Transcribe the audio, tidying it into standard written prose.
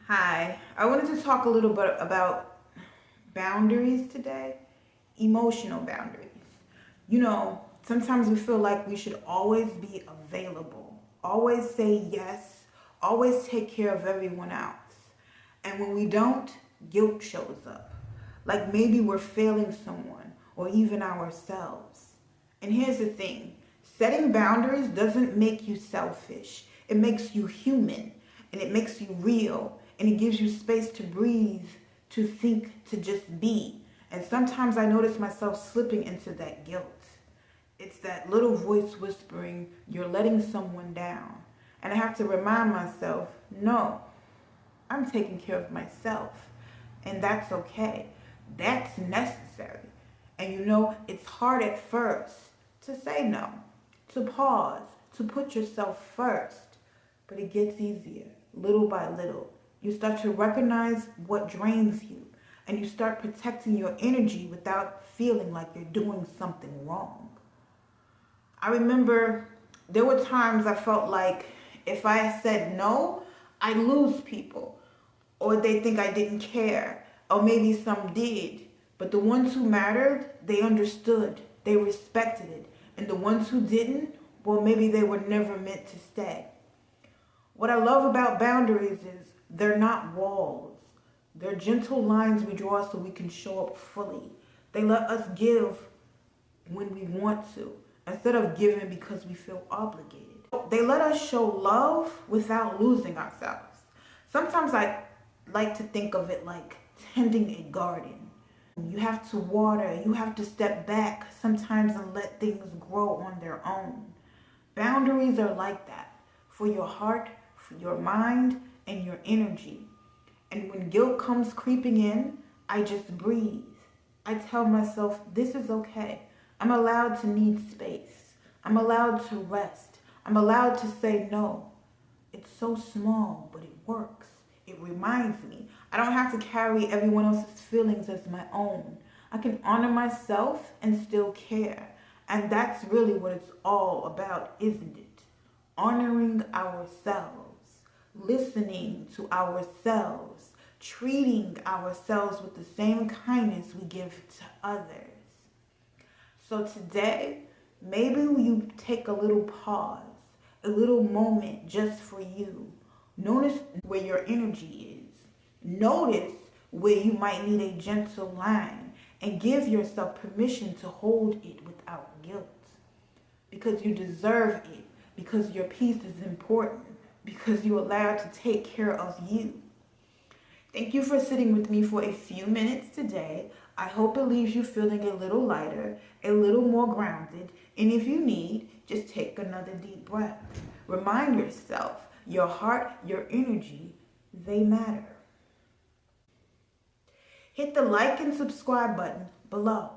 Hi, I wanted to talk a little bit about boundaries today, emotional boundaries. Sometimes we feel like we should always be available, always say yes, always take care of everyone else. And when we don't, guilt shows up. Like maybe we're failing someone or even ourselves. And here's the thing, setting boundaries doesn't make you selfish, it makes you human and it makes you real and it gives you space to breathe, to think, to just be. And sometimes I notice myself slipping into that guilt. It's that little voice whispering, you're letting someone down. And I have to remind myself, no, I'm taking care of myself. And that's okay. That's necessary. And it's hard at first to say no, to pause, to put yourself first. But it gets easier, little by little. You start to recognize what drains you, and you start protecting your energy without feeling like you're doing something wrong. I remember there were times I felt like if I said no, I'd lose people, or they think I didn't care, or maybe some did. But the ones who mattered, they understood, they respected it. And the ones who didn't, well, maybe they were never meant to stay. What I love about boundaries is they're not walls. They're gentle lines we draw so we can show up fully. They let us give when we want to, instead of giving because we feel obligated. They let us show love without losing ourselves. Sometimes I like to think of it like tending a garden. You have to water, you have to step back sometimes and let things grow on their own. Boundaries are like that for your heart, for your mind, and your energy. And when guilt comes creeping in, I just breathe. I tell myself, this is okay. I'm allowed to need space. I'm allowed to rest. I'm allowed to say no. It's so small, but it works. It reminds me. I don't have to carry everyone else's feelings as my own. I can honor myself and still care. And that's really what it's all about, isn't it? Honoring ourselves, listening to ourselves, treating ourselves with the same kindness we give to others. So today, maybe you take a little pause, a little moment just for you. Notice where your energy is. Notice where you might need a gentle line and give yourself permission to hold it without guilt. Because you deserve it, because your peace is important, because you're allowed to take care of you. Thank you for sitting with me for a few minutes today. I hope it leaves you feeling a little lighter, a little more grounded, and if you need, just take another deep breath. Remind yourself, your heart, your energy, they matter. Hit the like and subscribe button below.